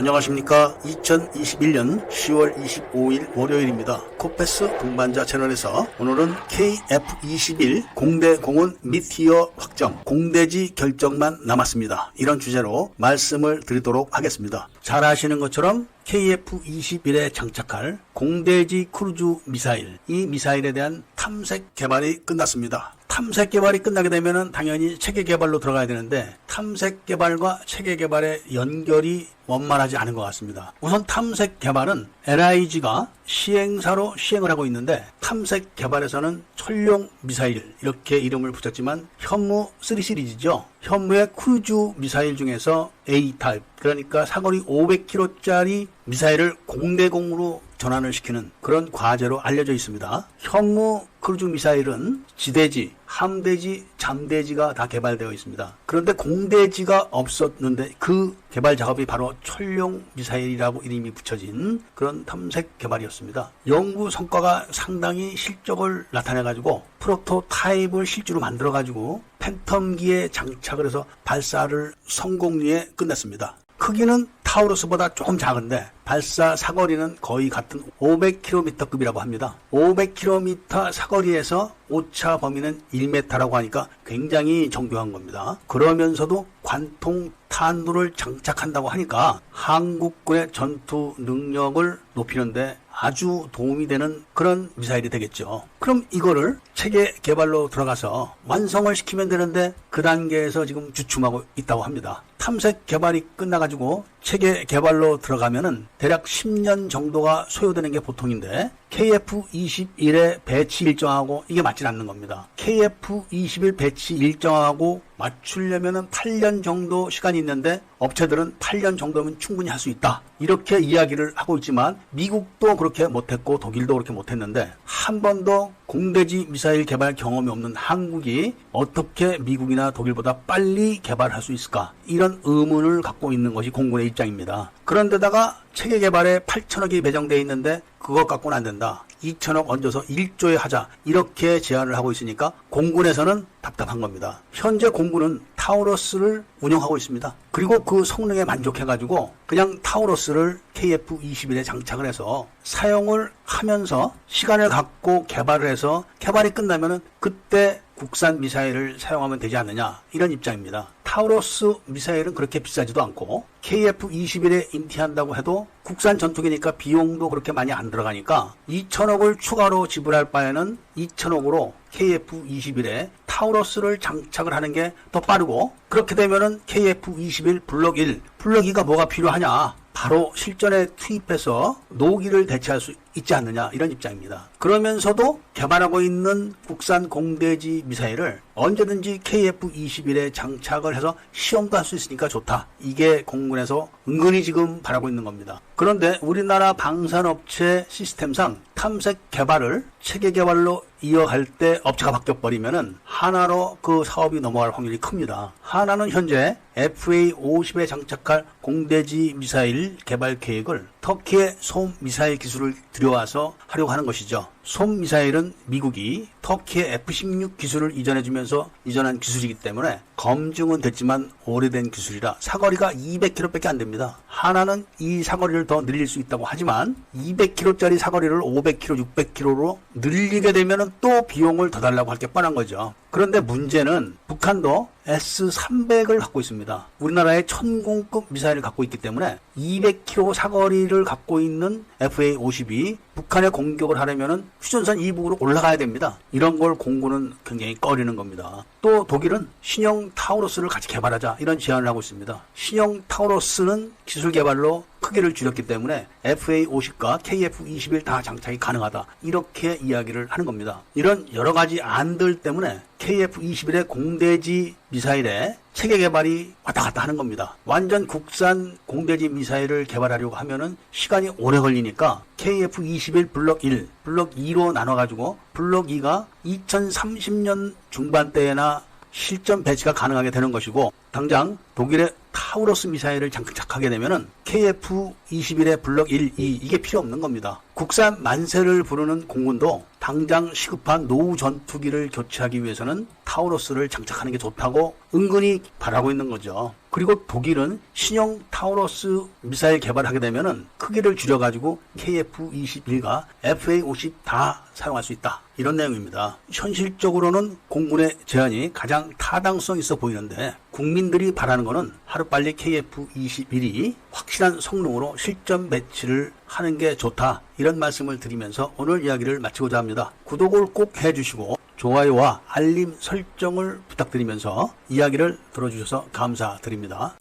안녕하십니까. 2021년 10월 25일 월요일입니다. 코페스 동반자 채널에서 오늘은 KF-21 공대 공원 미티어 확정, 공대지 결정만 남았습니다. 이런 주제로 말씀을 드리도록 하겠습니다. 잘 아시는 것처럼 KF-21에 장착할 공대지 크루즈 미사일, 이 미사일에 대한 탐색 개발이 끝났습니다. 탐색 개발이 끝나게 되면 당연히 체계 개발로 들어가야 되는데 탐색 개발과 체계 개발의 연결이 원만하지 않은 것 같습니다. 우선 탐색 개발은 LIG가 시행사로 시행을 하고 있는데 탐색 개발에서는 천룡 미사일 이렇게 이름을 붙였지만 현무 3 시리즈죠. 현무의 크루즈 미사일 중에서 A타입, 그러니까 사거리 500km짜리 미사일을 공대공으로 전환을 시키는 그런 과제로 알려져 있습니다. 현무 크루즈 미사일은 지대지, 함대지, 잠대지가 다 개발되어 있습니다. 그런데 공대지가 없었는데 그 개발 작업이 바로 천룡 미사일이라고 이름이 붙여진 그런 탐색 개발이었습니다. 연구 성과가 상당히 실적을 나타내가지고 프로토타입을 실제로 만들어가지고 팬텀기에 장착을 해서 발사를 성공리에 끝냈습니다. 크기는 타우루스보다 조금 작은데 발사 사거리는 거의 같은 500km급이라고 합니다. 500km 사거리에서 오차 범위는 1m라고 하니까 굉장히 정교한 겁니다. 그러면서도 관통 탄두를 장착한다고 하니까 한국군의 전투 능력을 높이는데 아주 도움이 되는 그런 미사일이 되겠죠. 그럼 이거를 체계 개발로 들어가서 완성을 시키면 되는데 그 단계에서 지금 주춤하고 있다고 합니다. 탐색 개발이 끝나가지고 체계 개발로 들어가면은 대략 10년 정도가 소요되는 게 보통인데 KF-21의 배치 일정하고 이게 맞지 않는 겁니다. KF-21 배치 일정하고 맞추려면은 8년 정도 시간이 있는데 업체들은 8년 정도면 충분히 할 수 있다. 이렇게 이야기를 하고 있지만 미국도 그렇게 못했고 독일도 그렇게 못했는데 한 번도 공대지 미사일 개발 경험이 없는 한국이 어떻게 미국이나 독일보다 빨리 개발할 수 있을까? 이런 의문을 갖고 있는 것이 공군의 입장입니다. 그런데다가 체계 개발에 8천억이 배정되어 있는데 그것 갖고는 안 된다. 2천억 얹어서 1조에 하자. 이렇게 제안을 하고 있으니까 공군에서는 답답한 겁니다. 현재 공군은 타우러스를 운영하고 있습니다. 그리고 그 성능에 만족해가지고 그냥 타우러스를 KF-21에 장착을 해서 사용을 하면서 시간을 갖고 개발을 해서 개발이 끝나면은 그때 국산 미사일을 사용하면 되지 않느냐, 이런 입장입니다. 타우러스 미사일은 그렇게 비싸지도 않고 KF-21에 인티한다고 해도 국산 전투기니까 비용도 그렇게 많이 안 들어가니까 2천억을 추가로 지불할 바에는 2천억으로 KF-21에 타우러스를 장착을 하는 게 더 빠르고, 그렇게 되면은 KF-21 블록 1, 블록 2가 뭐가 필요하냐, 바로 실전에 투입해서 노기를 대체할 수 있지 않느냐, 이런 입장입니다. 그러면서도 개발하고 있는 국산 공대지 미사일을 언제든지 KF-21에 장착을 해서 시험도 할 수 있으니까 좋다. 이게 공군에서 은근히 지금 바라고 있는 겁니다. 그런데 우리나라 방산업체 시스템상 탐색 개발을 체계 개발로 이어갈 때 업체가 바뀌어버리면은 하나로 그 사업이 넘어갈 확률이 큽니다. 하나는 현재 FA-50에 장착할 공대지 미사일 개발 계획을 터키의 솜 미사일 기술을 들여와서 하려고 하는 것이죠. 솜 미사일은 미국이 터키의 F-16 기술을 이전해주면서 이전한 기술이기 때문에 검증은 됐지만 오래된 기술이라 사거리가 200km밖에 안 됩니다. 하나는 이 사거리를 더 늘릴 수 있다고 하지만 200km짜리 사거리를 500km, 600km로 늘리게 되면 또 비용을 더 달라고 할 게 뻔한 거죠. 그런데 문제는 북한도 S-300을 갖고 있습니다. 우리나라의 천공급 미사일을 갖고 있기 때문에 200km 사거리를 갖고 있는 FA-50이 북한에 공격을 하려면 휴전선 이북으로 올라가야 됩니다. 이런 걸 공군은 굉장히 꺼리는 겁니다. 또 독일은 신형 타우러스를 같이 개발하자, 이런 제안을 하고 있습니다. 신형 타우러스는 기술 개발로 크기를 줄였기 때문에 FA-50과 KF-21 다 장착이 가능하다, 이렇게 이야기를 하는 겁니다. 이런 여러 가지 안들 때문에 KF-21의 공대지 미사일의 체계 개발이 왔다 갔다 하는 겁니다. 완전 국산 공대지 미사일을 개발하려고 하면은 시간이 오래 걸리니까 KF-21 블록 1, 블록 2로 나눠가지고 블록 2가 2030년 중반대나 실전 배치가 가능하게 되는 것이고, 당장 독일의 타우러스 미사일을 장착하게 되면은 KF-21의 블록 1, 2 이게 필요 없는 겁니다. 국산 만세를 부르는 공군도 당장 시급한 노후 전투기를 교체하기 위해서는 타우러스를 장착하는 게 좋다고 은근히 바라고 있는 거죠. 그리고 독일은 신형 타우러스 미사일 개발하게 되면은 크기를 줄여가지고 KF-21과 FA-50 다 사용할 수 있다. 이런 내용입니다. 현실적으로는 공군의 제안이 가장 타당성 있어 보이는데 국민들이 바라는 거는 하루빨리 KF-21이 확실한 성능으로 실전 배치를 하는 게 좋다. 이런 말씀을 드리면서 오늘 이야기를 마치고자 합니다. 구독을 꼭 해주시고 좋아요와 알림 설정을 부탁드리면서 이야기를 들어주셔서 감사드립니다.